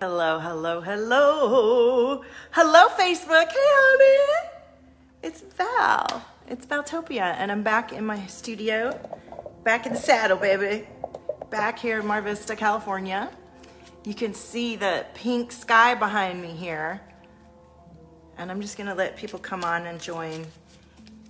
Hello, hello, hello. Hello, Facebook. Hey, honey. It's Val. It's Valtopia, and I'm back in my studio. Back in the saddle, baby. Back here in Mar Vista, California. You can see the pink sky behind me here. And I'm just gonna let people come on and join.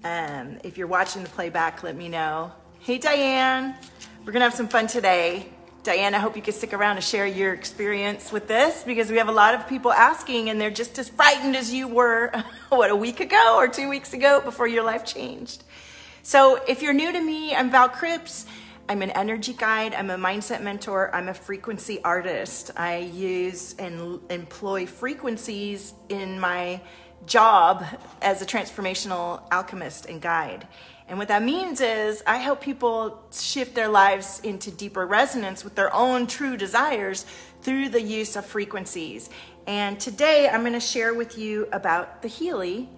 If you're watching the playback, let me know. Hey, Diane. We're gonna have some fun today. Diane, I hope you can stick around to share your experience with this, because we have a lot of people asking and they're just as frightened as you were, what, a week ago or 2 weeks ago before your life changed. So if you're new to me, I'm Val Cripps. I'm an energy guide. I'm a mindset mentor. I'm a frequency artist. I use and employ frequencies in my job as a transformational alchemist and guide. And what that means is I help people shift their lives into deeper resonance with their own true desires through the use of frequencies. And today I'm going to share with you about the Healy,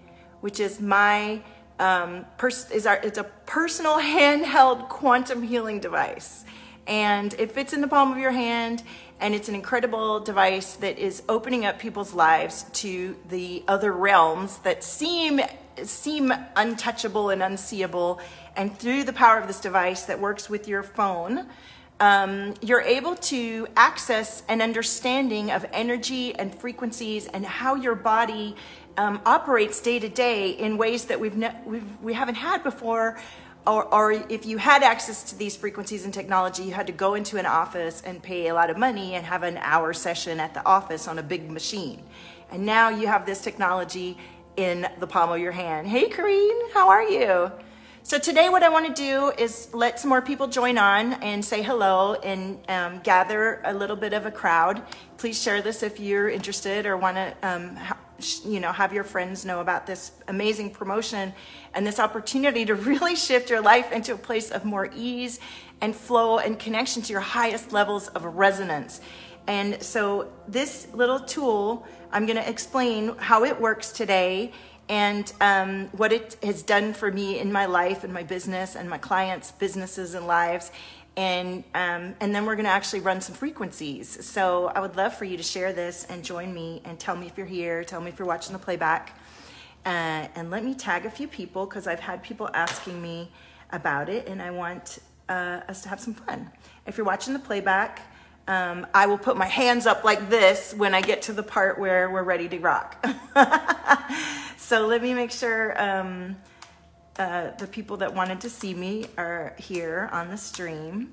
which is my it's a personal handheld quantum healing device. And it fits in the palm of your hand, and it's an incredible device that is opening up people's lives to the other realms that seem untouchable and unseeable. And through the power of this device that works with your phone, you're able to access an understanding of energy and frequencies and how your body operates day to day in ways that we haven't had before. Or if you had access to these frequencies and technology, you had to go into an office and pay a lot of money and have an hour session at the office on a big machine. And now you have this technology in the palm of your hand. Hey, Kareen, how are you? So today what I want to do is let some more people join on and say hello and gather a little bit of a crowd. Please share this if you're interested or want to have your friends know about this amazing promotion and this opportunity to really shift your life into a place of more ease and flow and connection to your highest levels of resonance. And so this little tool, I'm going to explain how it works today and what it has done for me in my life and my business and my clients' businesses and lives. And then we're going to actually run some frequencies. So I would love for you to share this and join me and tell me if you're here, tell me if you're watching the playback. And let me tag a few people, because I've had people asking me about it and I want us to have some fun. If you're watching the playback, I will put my hands up like this when I get to the part where we're ready to rock. So let me make sure the people that wanted to see me are here on the stream.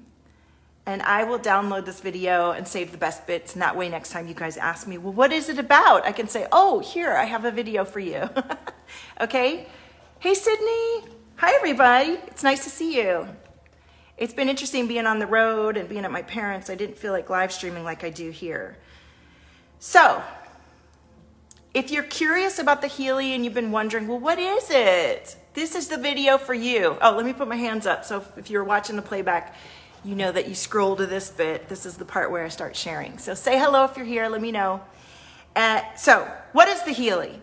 And I will download this video and save the best bits. And that way next time you guys ask me, well, what is it about? I can say, oh, here, I have a video for you. Okay? Hey, Sydney. Hi, everybody. It's nice to see you. It's been interesting being on the road and being at my parents'. I didn't feel like live streaming like I do here. So, if you're curious about the Healy and you've been wondering, well, what is it? This is the video for you. Oh, let me put my hands up. So if you're watching the playback, you know that you scroll to this bit. This is the part where I start sharing. So say hello if you're here. Let me know. So what is the Healy?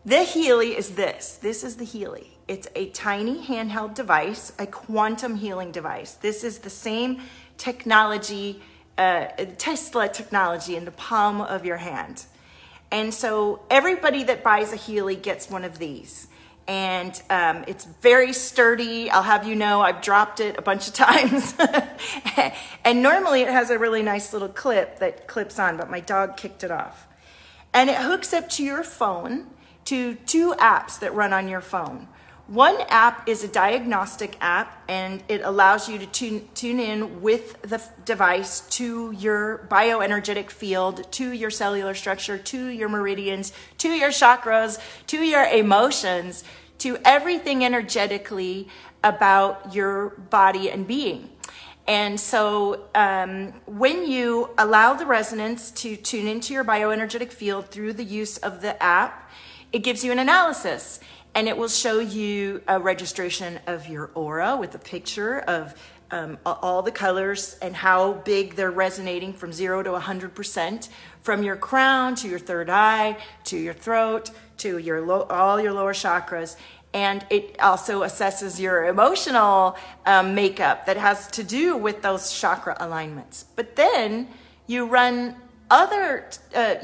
The Healy is this. This is the Healy. It's a tiny handheld device, a quantum healing device. This is the same technology, Tesla technology in the palm of your hand. And so everybody that buys a Healy gets one of these. And it's very sturdy. I'll have you know, I've dropped it a bunch of times. And normally it has a really nice little clip that clips on, but my dog kicked it off. And it hooks up to your phone, to two apps that run on your phone. One app is a diagnostic app, and it allows you to tune in with the device to your bioenergetic field, to your cellular structure, to your meridians, to your chakras, to your emotions, to everything energetically about your body and being. And so when you allow the resonance to tune into your bioenergetic field through the use of the app, it gives you an analysis. And it will show you a registration of your aura with a picture of all the colors and how big they're resonating from 0 to 100%, from your crown to your third eye, to your throat, to your all your lower chakras. And it also assesses your emotional makeup that has to do with those chakra alignments. But then you run other,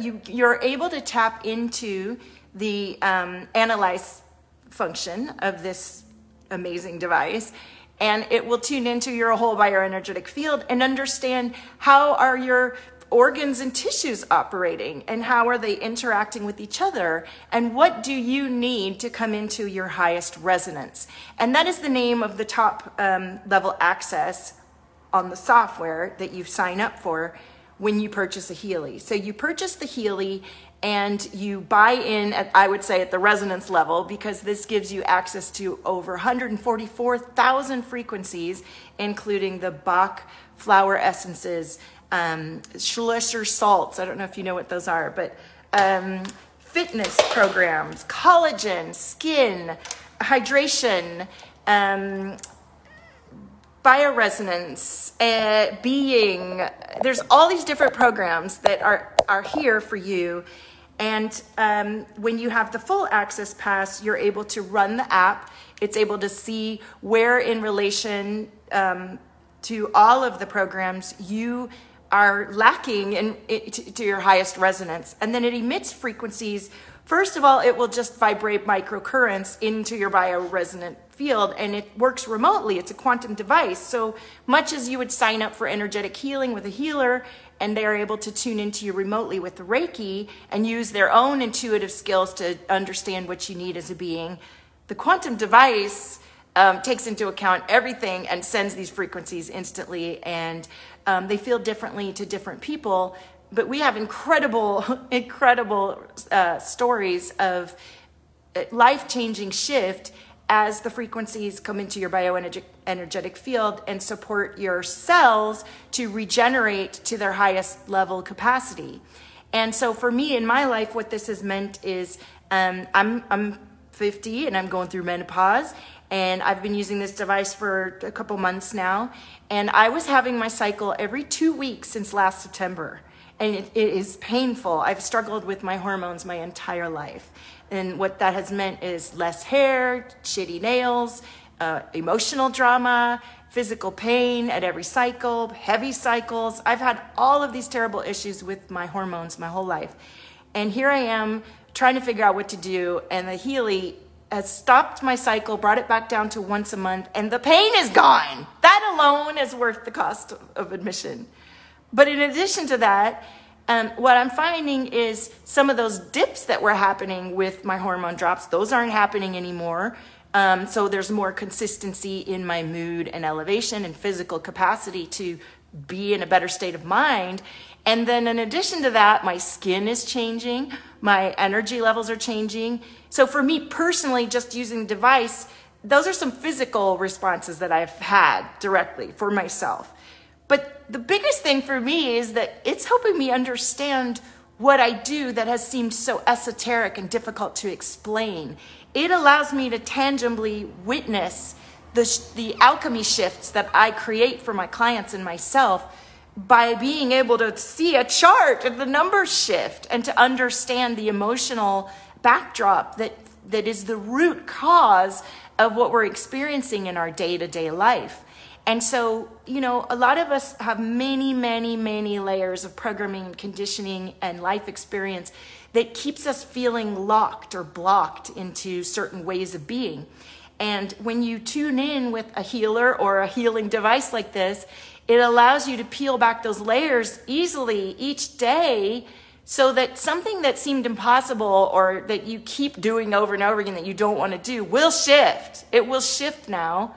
you're able to tap into the analyze function of this amazing device, and it will tune into your whole bioenergetic field and understand how are your organs and tissues operating and how are they interacting with each other, and what do you need to come into your highest resonance. And that is the name of the top level access on the software that you sign up for when you purchase a Healy. So you purchase the Healy and you buy in at, I would say, at the resonance level, because this gives you access to over 144,000 frequencies, including the Bach flower essences, Schlusser salts, I don't know if you know what those are, but fitness programs, collagen, skin, hydration, bioresonance, being. There's all these different programs that are here for you. And when you have the full access pass, you're able to run the app. It's able to see where in relation to all of the programs you are lacking to your highest resonance. And then it emits frequencies. First of all, it will just vibrate microcurrents into your bioresonant field, and it works remotely. It's a quantum device. So much as you would sign up for energetic healing with a healer, and they're able to tune into you remotely with the Reiki and use their own intuitive skills to understand what you need as a being, the quantum device takes into account everything and sends these frequencies instantly, and they feel differently to different people. But we have incredible stories of life-changing shift as the frequencies come into your bioenergetic field and support your cells to regenerate to their highest level capacity. And so for me in my life, what this has meant is I'm 50 and I'm going through menopause, and I've been using this device for a couple months now, and I was having my cycle every 2 weeks since last September. And it is painful. I've struggled with my hormones my entire life. And what that has meant is less hair, shitty nails, emotional drama, physical pain at every cycle, heavy cycles. I've had all of these terrible issues with my hormones my whole life. And here I am trying to figure out what to do. And the Healy has stopped my cycle, brought it back down to once a month, and the pain is gone. That alone is worth the cost of admission. But in addition to that, what I'm finding is some of those dips that were happening with my hormone drops, those aren't happening anymore. So there's more consistency in my mood and elevation and physical capacity to be in a better state of mind. And then in addition to that, my skin is changing, my energy levels are changing. So for me personally, just using the device, those are some physical responses that I've had directly for myself. But the biggest thing for me is that it's helping me understand what I do that has seemed so esoteric and difficult to explain. It allows me to tangibly witness the alchemy shifts that I create for my clients and myself by being able to see a chart and the numbers shift, and to understand the emotional backdrop that is the root cause of what we're experiencing in our day-to-day life. And so, you know, a lot of us have many, many, many layers of programming and conditioning and life experience that keeps us feeling locked or blocked into certain ways of being. And when you tune in with a healer or a healing device like this, it allows you to peel back those layers easily each day, so that something that seemed impossible or that you keep doing over and over again that you don't want to do will shift. It will shift now,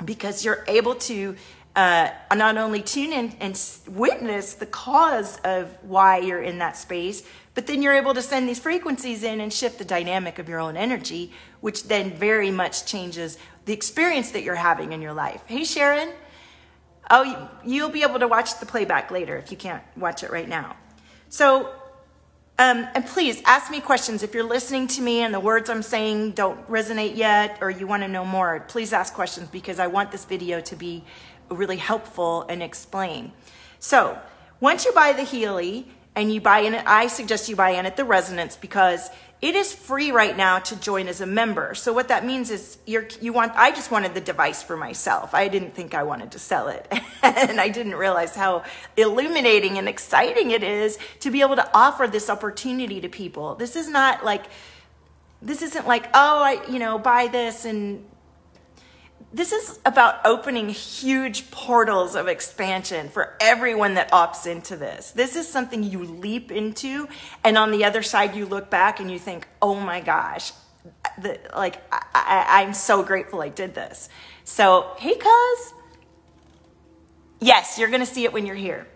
because you're able to not only tune in and witness the cause of why you're in that space, but then you're able to send these frequencies in and shift the dynamic of your own energy, which then very much changes the experience that you're having in your life. Hey, Sharon. Oh, you'll be able to watch the playback later if you can't watch it right now. So, and please ask me questions. If you're listening to me and the words I'm saying don't resonate yet, or you want to know more, please ask questions, because I want this video to be really helpful and explain. So once you buy the Healy and you buy in, I suggest you buy in at the resonance, because It is free right now to join as a member. So what that means is I just wanted the device for myself. I didn't think I wanted to sell it. And I didn't realize how illuminating and exciting it is to be able to offer this opportunity to people. This isn't like, oh, buy this. And this is about opening huge portals of expansion for everyone that opts into this. This is something you leap into, and on the other side, you look back and you think, oh my gosh, I'm so grateful I did this. So, hey, cuz. Yes, you're going to see it when you're here.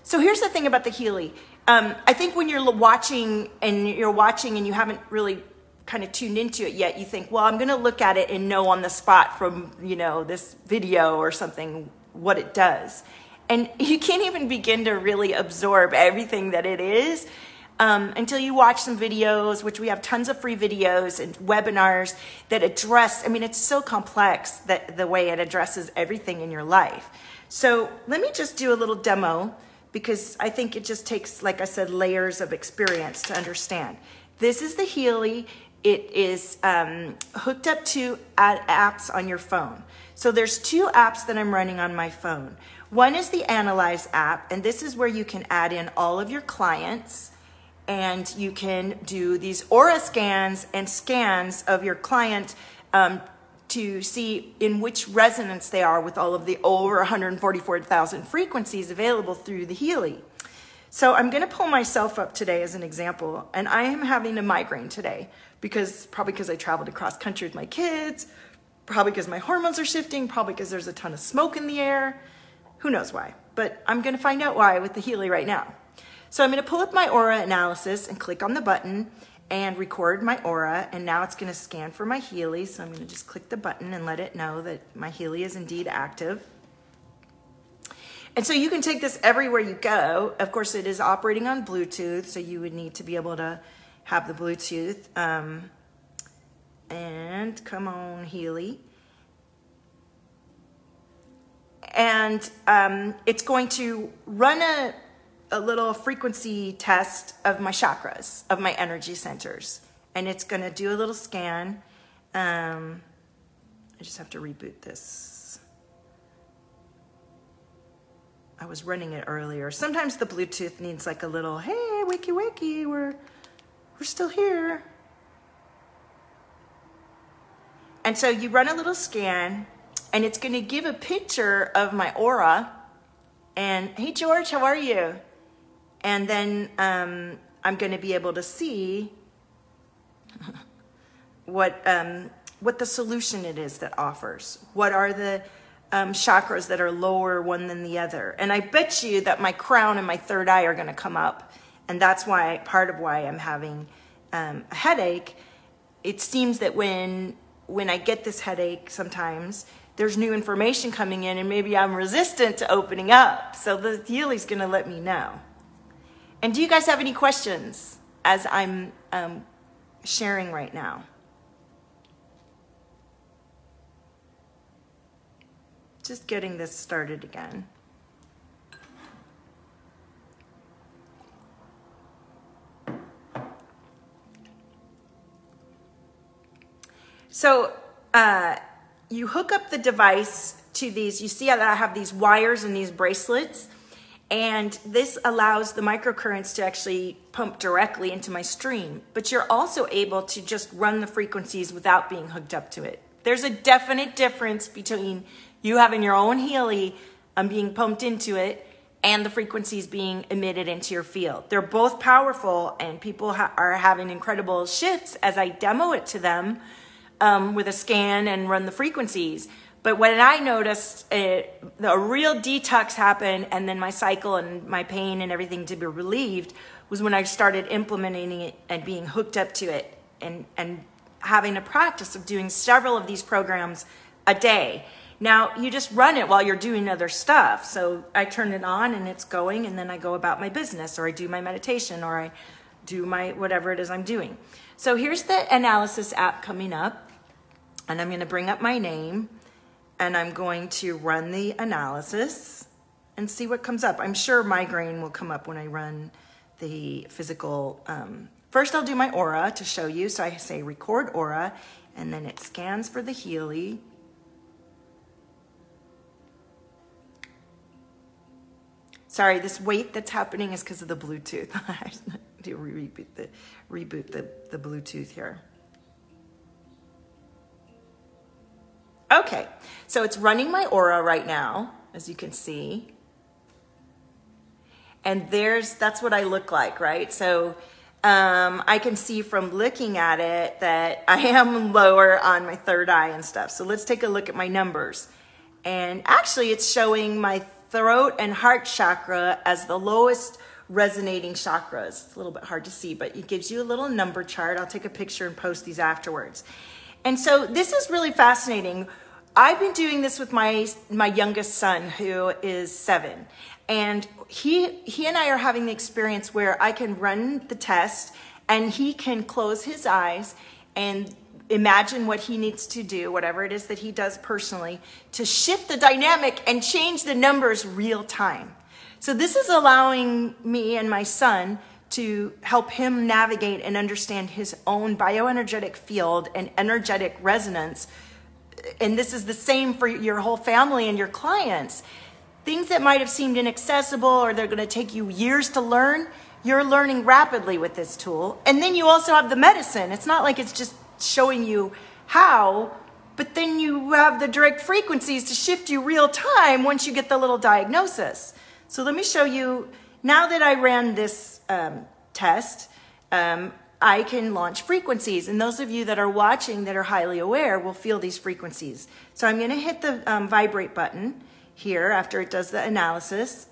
So here's the thing about the Healy. I think when you're watching and you haven't really kind of tuned into it yet, you think, well, I'm going to look at it and know on the spot from, this video or something what it does. And you can't even begin to really absorb everything that it is until you watch some videos, which we have tons of free videos and webinars that address, it's so complex that the way it addresses everything in your life. So let me just do a little demo, because I think it just takes, like I said, layers of experience to understand. This is the Healy. It is hooked up to apps on your phone. So there's 2 apps that I'm running on my phone. One is the Analyze app, and this is where you can add in all of your clients, and you can do these aura scans and scans of your client to see in which resonance they are with all of the over 144,000 frequencies available through the Healy. So I'm going to pull myself up today as an example, and I am having a migraine today probably because I traveled across country with my kids, probably because my hormones are shifting, probably because there's a ton of smoke in the air. Who knows why? But I'm going to find out why with the Healy right now. So I'm going to pull up my aura analysis and click on the button and record my aura, and now it's going to scan for my Healy. So I'm going to just click the button and let it know that my Healy is indeed active. And so you can take this everywhere you go. Of course, it is operating on Bluetooth, so you would need to be able to have the Bluetooth. And come on, Healy. And it's going to run a little frequency test of my chakras, of my energy centers. And it's going to do a little scan. I just have to reboot this. I was running it earlier. Sometimes the Bluetooth needs like a little, hey, wakey wakey, we're still here. And so you run a little scan, and it's going to give a picture of my aura. And hey, George, how are you? And then I'm going to be able to see what the solution it is that offers. What are the chakras that are lower one than the other? And I bet you that my crown and my third eye are going to come up. And that's part of why I'm having a headache. It seems that when I get this headache, sometimes there's new information coming in, and maybe I'm resistant to opening up. So the Healy's going to let me know. And do you guys have any questions as I'm sharing right now? Just getting this started again. So you hook up the device to these. You see that I have these wires and these bracelets, and this allows the microcurrents to actually pump directly into my stream. But you're also able to just run the frequencies without being hooked up to it. There's a definite difference between you having your own Healy being pumped into it and the frequencies being emitted into your field. They're both powerful, and people are having incredible shifts as I demo it to them with a scan and run the frequencies. But when I noticed the real detox happen, and then my cycle and my pain and everything to be relieved, was when I started implementing it and being hooked up to it and having a practice of doing several of these programs a day. Now, you just run it while you're doing other stuff. So I turn it on and it's going, and then I go about my business, or I do my meditation, or I do my whatever it is I'm doing. So here's the analysis app coming up, and I'm going to bring up my name, and I'm going to run the analysis and see what comes up. I'm sure migraine will come up when I run the physical first I'll do my aura to show you. So I say record aura, and then it scans for the healy. Sorry, this wait that's happening is because of the Bluetooth. I need to reboot the Bluetooth here. Okay, so it's running my aura right now, as you can see. And that's what I look like, right? So I can see from looking at it that I am lower on my third eye and stuff. So let's take a look at my numbers. And actually it's showing my throat and heart chakra as the lowest resonating chakras. It's a little bit hard to see, but it gives you a little number chart. I'll take a picture and post these afterwards. And so this is really fascinating. I've been doing this with my youngest son, who is 7. And he and I are having the experience where I can run the test and he can close his eyes and imagine what he needs to do, whatever it is that he does personally, to shift the dynamic and change the numbers real time. So this is allowing me and my son to help him navigate and understand his own bioenergetic field and energetic resonance. And this is the same for your whole family and your clients. Things that might have seemed inaccessible or they're going to take you years to learn, you're learning rapidly with this tool. And then you also have the medicine. It's not like it's just showing you how, but then you have the direct frequencies to shift you real time once you get the little diagnosis. So let me show you, now that I ran this test, I can launch frequencies. And those of you that are watching that are highly aware will feel these frequencies. So I'm going to hit the vibrate button here after it does the analysis.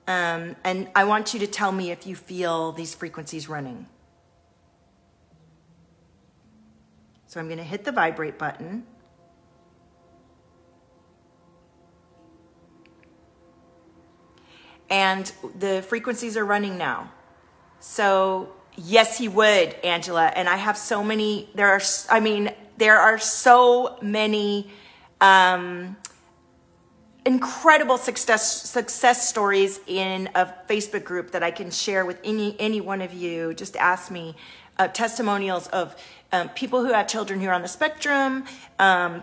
And I want you to tell me if you feel these frequencies running. So I'm going to hit the vibrate button. And the frequencies are running now. So yes, he would, Angela. And I have so many, there are so many incredible success stories in a Facebook group that I can share with any one of you. Just ask me. Testimonials of people who have children who are on the spectrum,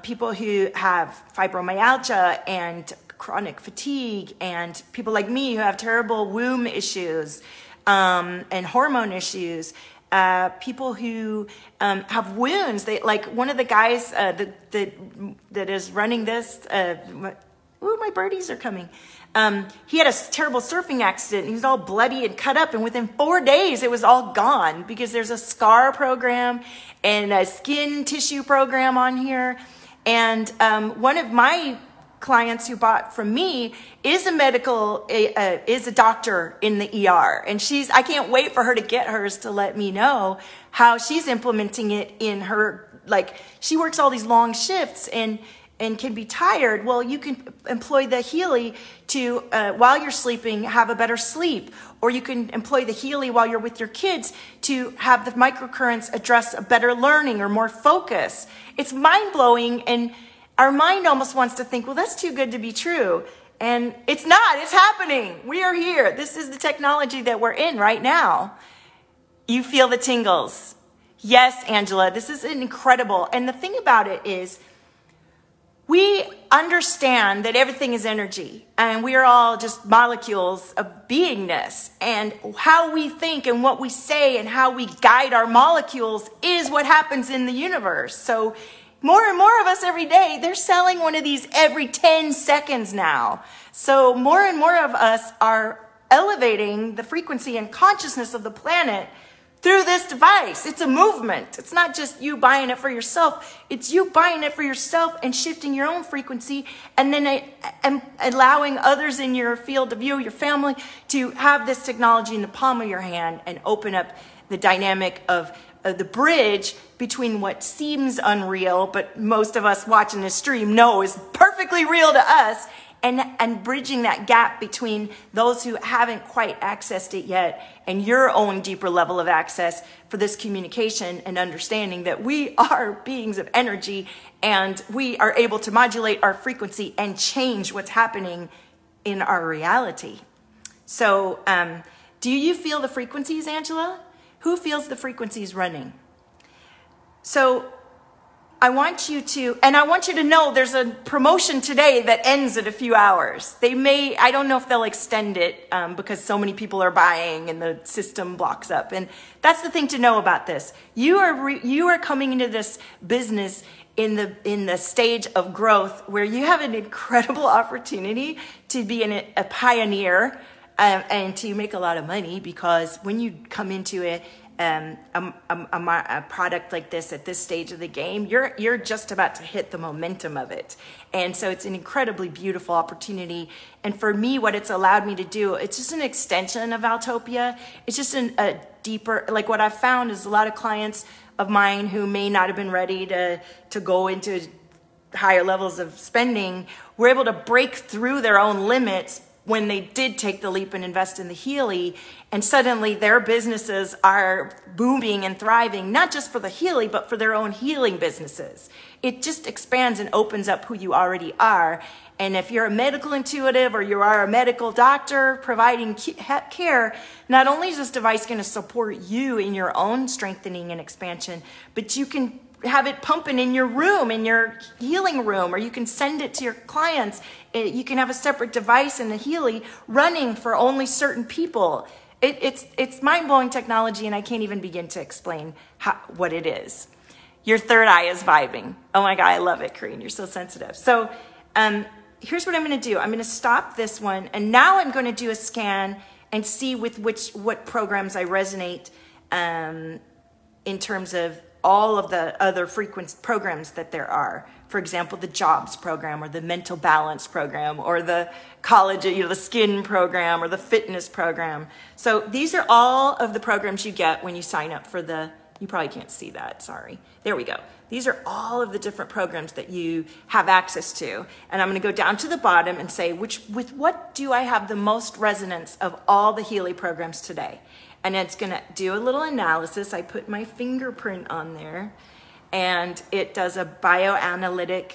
people who have fibromyalgia and chronic fatigue, and people like me who have terrible womb issues and hormone issues, people who have wounds. They, like one of the guys that is running this, ooh, my birdies are coming. He had a terrible surfing accident. He was all bloody and cut up. And within 4 days, it was all gone because there's a scar program and a skin tissue program on here. And one of my clients who bought from me is a doctor in the ER. And I can't wait for her to get hers to let me know how she's implementing it in her, like she works all these long shifts and can be tired. Well, you can employ the healy to, while you're sleeping, have a better sleep. Or you can employ the healy while you're with your kids to have the microcurrents address a better learning or more focus. It's mind-blowing, and our mind almost wants to think, well, that's too good to be true. And it's not, it's happening. We are here. This is the technology that we're in right now. You feel the tingles. Yes, Angela, this is incredible. And the thing about it is, we understand that everything is energy and we are all just molecules of beingness, and how we think and what we say and how we guide our molecules is what happens in the universe. So more and more of us every day, they're selling one of these every 10 seconds now. So more and more of us are elevating the frequency and consciousness of the planet through this device. It's a movement. It's not just you buying it for yourself. It's you buying it for yourself and shifting your own frequency, and then allowing others in your field of view, your family, to have this technology in the palm of your hand and open up the dynamic of the bridge between what seems unreal, but most of us watching this stream know is perfectly real to us, and bridging that gap between those who haven't quite accessed it yet and your own deeper level of access for this communication and understanding that we are beings of energy and we are able to modulate our frequency and change what's happening in our reality. So do you feel the frequencies, Angela? Who feels the frequencies running? So I want you to know there's a promotion today that ends in a few hours. I don't know if they'll extend it because so many people are buying and the system blocks up. And that's the thing to know about this. You are coming into this business in the stage of growth where you have an incredible opportunity to be a pioneer and to make a lot of money, because when you come into a product like this at this stage of the game, you're just about to hit the momentum of it. And so it's an incredibly beautiful opportunity. And for me, what it's allowed me to do, it's just an extension of Valtopia. It's just a deeper, like what I've found is a lot of clients of mine who may not have been ready to go into higher levels of spending were able to break through their own limits when they did take the leap and invest in the Healy, and suddenly their businesses are booming and thriving, not just for the Healy, but for their own healing businesses. It just expands and opens up who you already are. And if you're a medical intuitive or you are a medical doctor providing care, not only is this device going to support you in your own strengthening and expansion, but you can have it pumping in your room, in your healing room, or you can send it to your clients. You can have a separate device in the Healy running for only certain people. It's mind-blowing technology, and I can't even begin to explain what it is. Your third eye is vibing. Oh my God, I love it, Corinne. You're so sensitive. So here's what I'm going to do. I'm going to stop this one, and now I'm going to do a scan and see with what programs I resonate in terms of all of the other frequent programs that there are. For example, the jobs program, or the mental balance program, or the college, the skin program, or the fitness program. So these are all of the programs you get when you sign up for you probably can't see that, sorry. There we go. These are all of the different programs that you have access to. And I'm gonna go down to the bottom and say, with what do I have the most resonance of all the Healy programs today? And it's gonna do a little analysis. I put my fingerprint on there, and it does a bioanalytic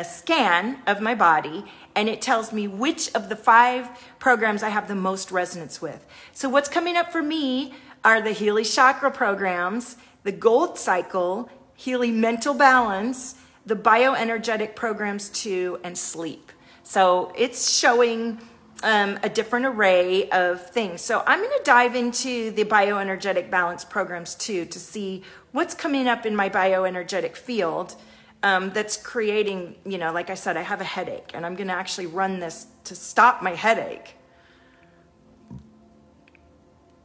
scan of my body, and it tells me which of the 5 programs I have the most resonance with. So what's coming up for me are the Healy Chakra programs, the Gold Cycle, Healy Mental Balance, the Bioenergetic programs 2, and Sleep. So it's showing a different array of things. So I'm going to dive into the bioenergetic balance programs too, to see what's coming up in my bioenergetic field that's creating, like I said, I have a headache, and I'm going to actually run this to stop my headache.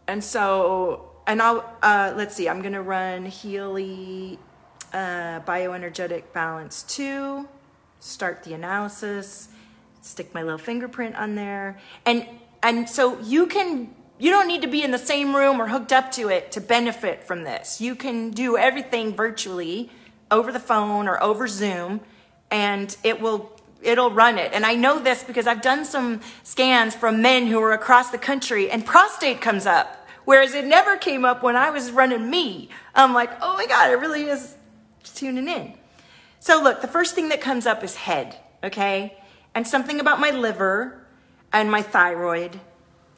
And so, let's see, I'm going to run Healy bioenergetic balance 2, start the analysis, stick my little fingerprint on there. And so you don't need to be in the same room or hooked up to it to benefit from this. You can do everything virtually over the phone or over Zoom, and it'll run it. And I know this because I've done some scans from men who are across the country, and prostate comes up, whereas it never came up when I was running me. I'm like, oh my God, it really is tuning in. So look, the first thing that comes up is head, okay? And something about my liver and my thyroid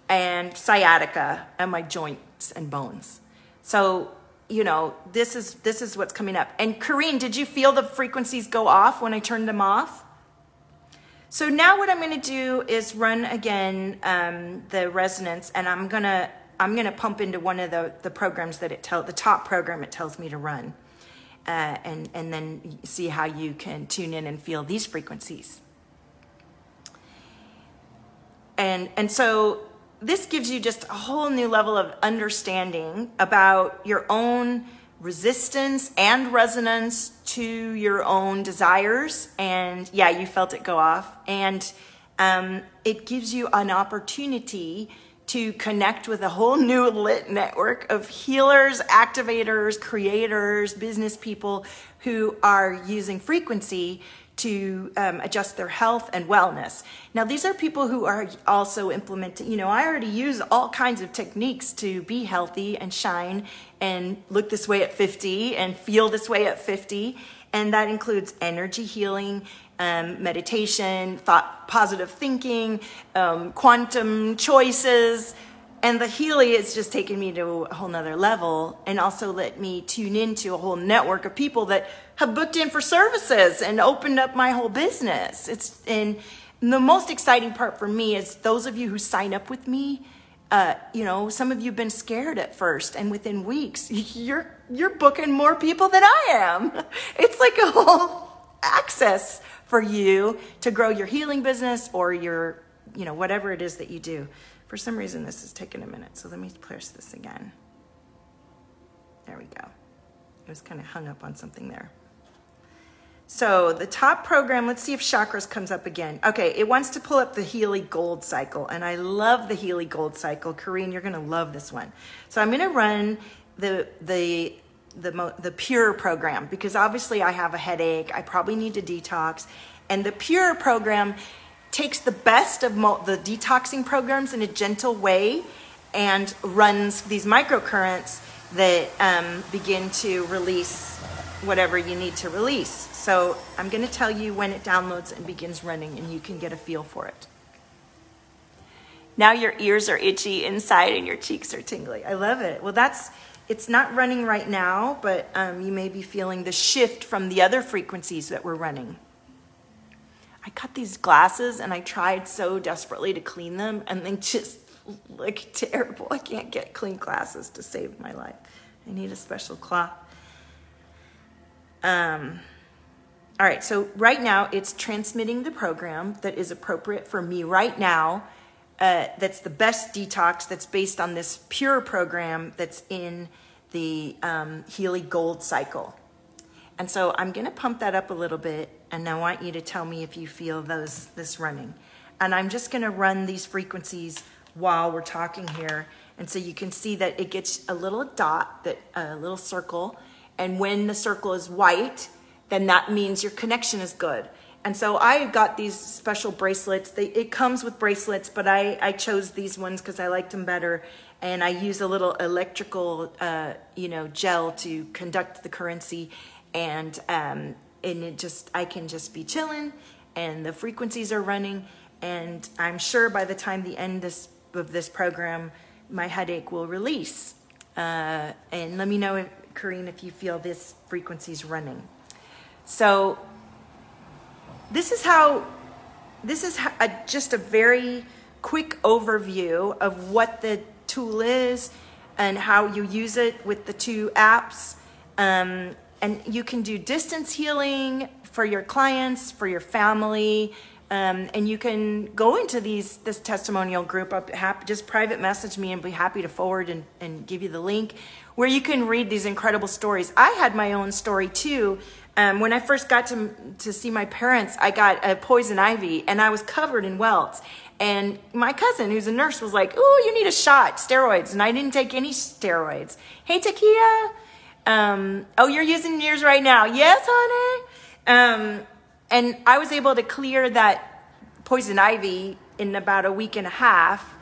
and sciatica and my joints and bones. So, this is what's coming up. And Corinne, did you feel the frequencies go off when I turned them off? So now what I'm going to do is run again the resonance, and I'm gonna pump into one of the programs that the top program it tells me to run, and then see how you can tune in and feel these frequencies. And so this gives you just a whole new level of understanding about your own resistance and resonance to your own desires. And yeah, you felt it go off. And it gives you an opportunity to connect with a whole new lit network of healers, activators, creators, business people who are using frequency to adjust their health and wellness. Now, these are people who are also implementing, I already use all kinds of techniques to be healthy and shine and look this way at 50 and feel this way at 50. And that includes energy healing, meditation, positive thinking, quantum choices, And the Healy is just taken me to a whole nother level, and also let me tune into a whole network of people that have booked in for services and opened up my whole business. And the most exciting part for me is those of you who sign up with me, you know, some of you have been scared at first, and within weeks, you're booking more people than I am. It's like a whole access for you to grow your healing business or your, you know, whatever it is that you do. For some reason, this is taking a minute, so let me press this again. There we go. It was kind of hung up on something there. So the top program, let's see if chakras comes up again. Okay, it wants to pull up the Healy Gold Cycle, and I love the Healy Gold Cycle. Corrine, you're gonna love this one. So I'm gonna run the Pure program, because obviously I have a headache, I probably need to detox, and the Pure program takes the best of the detoxing programs in a gentle way and runs these microcurrents that begin to release whatever you need to release. So I'm going to tell you when it downloads and begins running, and you can get a feel for it. Now your ears are itchy inside and your cheeks are tingly. I love it. Well, it's not running right now, but you may be feeling the shift from the other frequencies that we're running. I got these glasses and I tried so desperately to clean them, and they just look terrible. I can't get clean glasses to save my life. I need a special cloth. All right, so right now it's transmitting the program that is appropriate for me right now. That's the best detox, that's based on this Pure program that's in the Healy Gold Cycle. And so I'm gonna pump that up a little bit, and I want you to tell me if you feel this running. And I'm just gonna run these frequencies while we're talking here. And so you can see that it gets a little dot, a little circle. And when the circle is white, then that means your connection is good. And so I got these special bracelets. It comes with bracelets, but I chose these ones because I liked them better. And I use a little electrical, gel to conduct the currency. And I can just be chilling, and the frequencies are running, and I'm sure by the time the end of this program, my headache will release. And let me know, Corrine, if you feel this frequency's running. So this is just a very quick overview of what the tool is and how you use it with the two apps. And you can do distance healing for your clients, for your family, and you can go into this testimonial group. Just private message me and be happy to forward and give you the link where you can read these incredible stories. I had my own story too. When I first got to see my parents, I got a poison ivy and I was covered in welts. And my cousin, who's a nurse, was like, "Oh, you need a shot, steroids." And I didn't take any steroids. Hey, Takia. Oh, you're using yours right now. Yes, honey. And I was able to clear that poison ivy in about a week and a half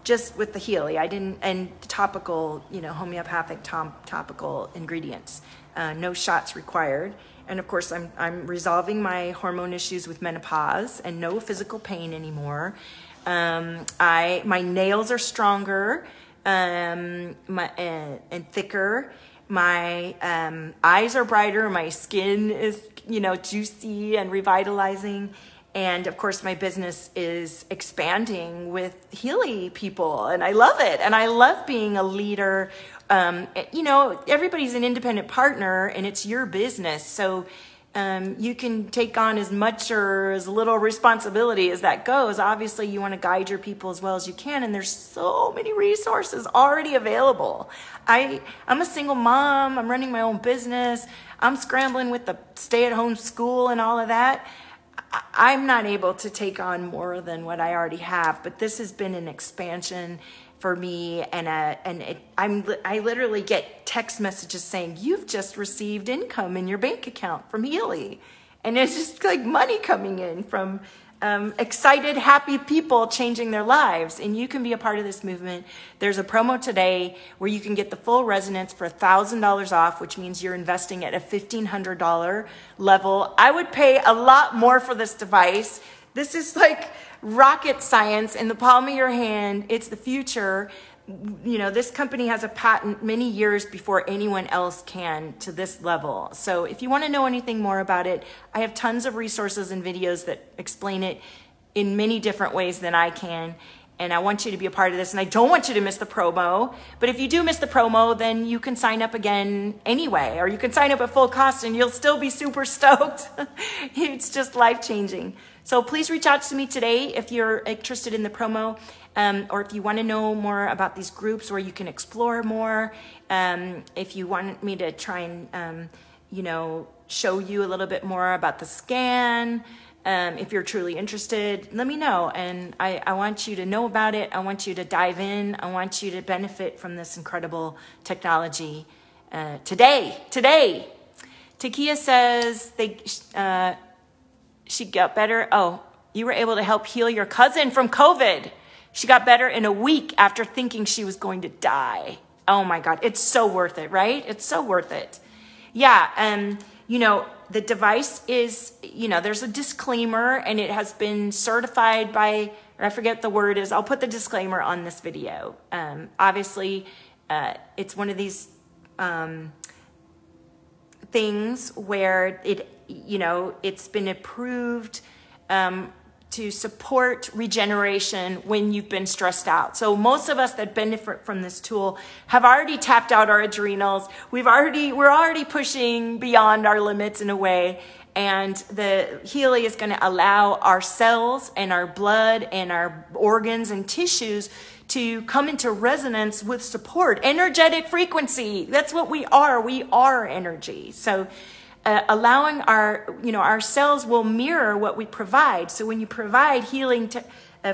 just with the Healy. And topical, homeopathic topical ingredients. No shots required. And of course, I'm resolving my hormone issues with menopause and no physical pain anymore. My nails are stronger, and thicker. My eyes are brighter. My skin is, juicy and revitalizing. And of course, my business is expanding with Healy people. And I love it. And I love being a leader. Everybody's an independent partner and it's your business. So you can take on as much or as little responsibility as that goes. Obviously, you want to guide your people as well as you can. And there's so many resources already available. I'm a single mom. I'm running my own business. I'm scrambling with the stay-at-home school and all of that. I'm not able to take on more than what I already have. But this has been an expansion for me, and I literally get text messages saying, "You've just received income in your bank account from Healy," and it's just like money coming in from excited, happy people changing their lives. And you can be a part of this movement. There's a promo today where you can get the full resonance for $1,000 off, which means you're investing at a $1,500 level. I would pay a lot more for this device. This is like rocket science in the palm of your hand. It's the future. this company has a patent many years before anyone else can to this level. So if you want to know anything more about it, I have tons of resources and videos that explain it in many different ways than I can. And I want you to be a part of this, and I don't want you to miss the promo. But if you do miss the promo, then you can sign up again anyway, or you can sign up at full cost and you'll still be super stoked. It's just life-changing. So please reach out to me today if you're interested in the promo, or if you want to know more about these groups where you can explore more. If you want me to try and, show you a little bit more about the scan, if you're truly interested, let me know. And I want you to know about it. I want you to dive in. I want you to benefit from this incredible technology today. Takia says she got better. Oh, you were able to help heal your cousin from COVID. She got better in a week after thinking she was going to die. Oh my God. It's so worth it, right? It's so worth it. Yeah. The device is, there's a disclaimer, and it has been certified by, or I forget the word is, I'll put the disclaimer on this video. Obviously, it's one of these things where it's been approved to support regeneration when you've been stressed out. So most of us that benefit from this tool have already tapped out our adrenals. We're already pushing beyond our limits in a way. And the Healy is going to allow our cells and our blood and our organs and tissues to come into resonance with support, energetic frequency. That's what we are. We are energy. So allowing our cells will mirror what we provide. So when you provide healing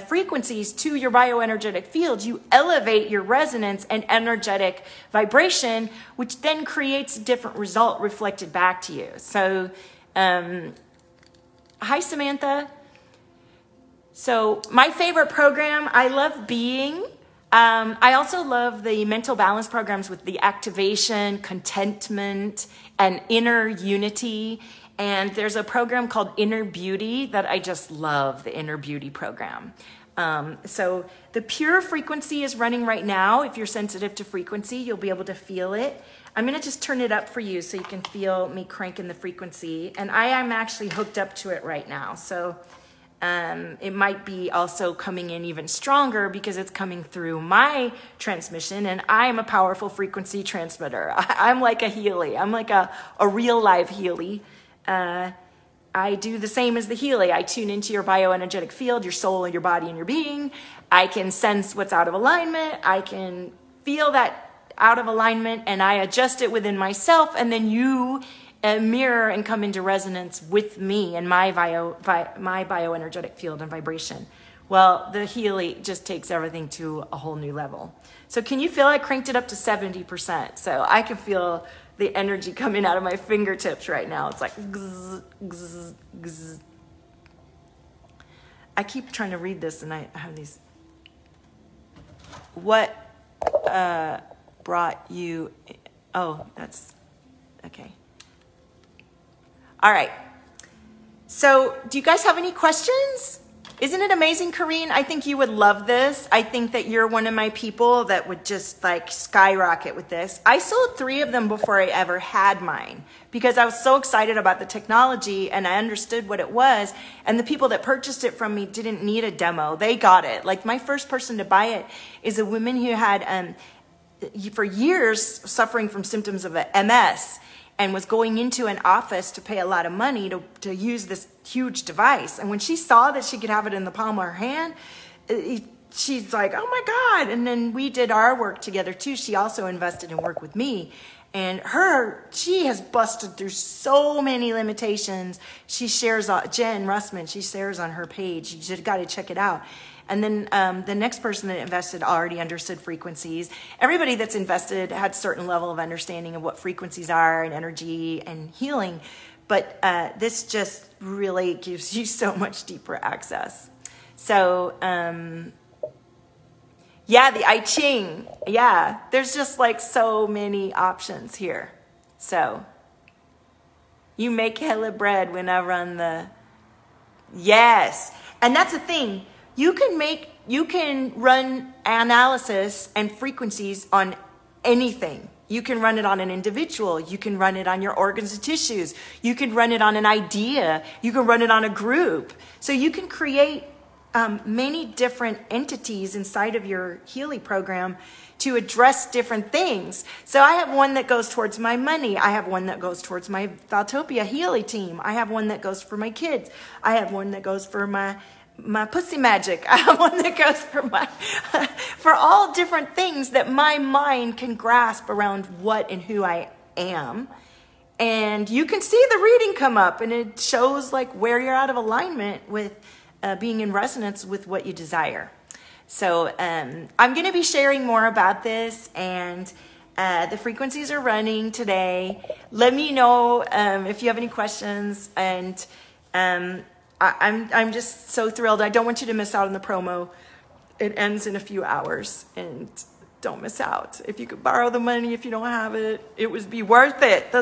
frequencies to your bioenergetic field, you elevate your resonance and energetic vibration, which then creates a different result reflected back to you. So, hi, Samantha. So my favorite program, I love Being. I also love the mental balance programs with the activation, contentment, and inner unity. And there's a program called Inner Beauty that I just love, the Inner Beauty program. So the pure frequency is running right now. If you're sensitive to frequency, you'll be able to feel it. I'm going to just turn it up for you so you can feel me cranking the frequency. And I am actually hooked up to it right now. So it might be also coming in even stronger because it's coming through my transmission, and I am a powerful frequency transmitter. I'm like a Healy. I'm like a real live Healy. I do the same as the Healy. I tune into your bioenergetic field, your soul and your body and your being. I can sense what's out of alignment. I can feel that out of alignment, and I adjust it within myself, and then you mirror and come into resonance with me and my bioenergetic field and vibration. Well, the Healy just takes everything to a whole new level. So can you feel I cranked it up to 70%? So I can feel the energy coming out of my fingertips right now. It's like gzz, gzz, gzz. I keep trying to read this, and I have these. What brought you? Oh, that's okay. All right. So do you guys have any questions? Isn't it amazing, Karine? I think you would love this. I think that you're one of my people that would just like skyrocket with this. I sold 3 of them before I ever had mine because I was so excited about the technology and I understood what it was. And the people that purchased it from me didn't need a demo. They got it. Like my first person to buy it is a woman who had, for years, suffering from symptoms of MS. And was going into an office to pay a lot of money to use this huge device. And when she saw that she could have it in the palm of her hand, she's like, oh my God. And then we did our work together too. She also invested in work with me. And she has busted through so many limitations. She shares, Jen Russman, she shares on her page. You just got to check it out. And then the next person that invested already understood frequencies. Everybody that's invested had a certain level of understanding of what frequencies are and energy and healing. But this just really gives you so much deeper access. So, yeah, the I Ching. Yeah, there's just like so many options here. So, you make hella bread when I run the... Yes. And that's the thing. you can run analysis and frequencies on anything. You can run it on an individual. You can run it on your organs and tissues. You can run it on an idea. You can run it on a group. So you can create many different entities inside of your Healy program to address different things. So I have one that goes towards my money. I have one that goes towards my Valtopia Healy team. I have one that goes for my kids. I have one that goes for my pussy magic. I have one that goes for all different things that my mind can grasp around what and who I am. And you can see the reading come up, and it shows like where you're out of alignment with being in resonance with what you desire. So I'm going to be sharing more about this, and the frequencies are running today. Let me know if you have any questions, and I'm just so thrilled. I don't want you to miss out on the promo. It ends in a few hours, and don't miss out. If you could borrow the money, if you don't have it, it would be worth it. The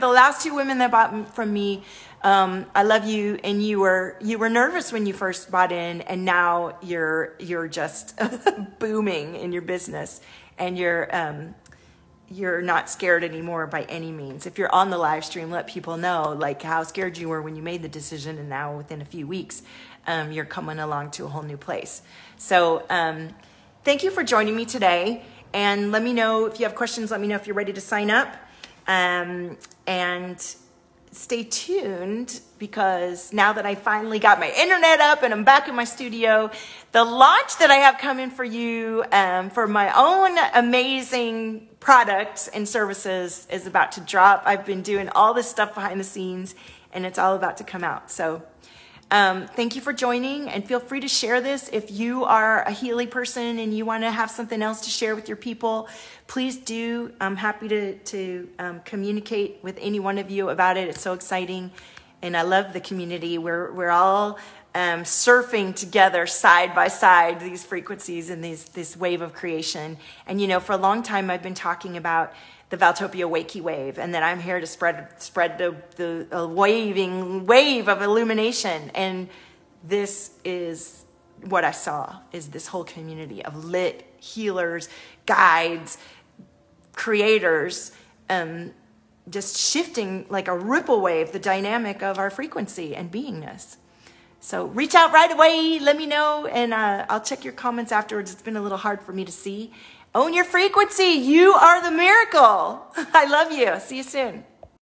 last two women that bought from me, I love you, and you were nervous when you first bought in, and now you're just booming in your business, and you're not scared anymore by any means. If you're on the live stream, let people know like how scared you were when you made the decision, and now within a few weeks, you're coming along to a whole new place. So thank you for joining me today, and let me know if you have questions. Let me know if you're ready to sign up, and stay tuned, because now that I finally got my internet up and I'm back in my studio, the launch that I have coming for you for my own amazing products and services is about to drop. I've been doing all this stuff behind the scenes, and it's all about to come out. So thank you for joining, and feel free to share this. If you are a Healy person and you want to have something else to share with your people, please do. I'm happy to communicate with any one of you about it. It's so exciting, and I love the community. We're all surfing together side by side these frequencies and this wave of creation. And you know, for a long time I've been talking about the Valtopia Wakey wave, and that I'm here to spread the waving wave of illumination. And this is what I saw, is this whole community of lit healers, guides, creators, just shifting like a ripple wave, the dynamic of our frequency and beingness. So reach out right away, let me know, and I'll check your comments afterwards. It's been a little hard for me to see. Own your frequency. You are the miracle. I love you. See you soon.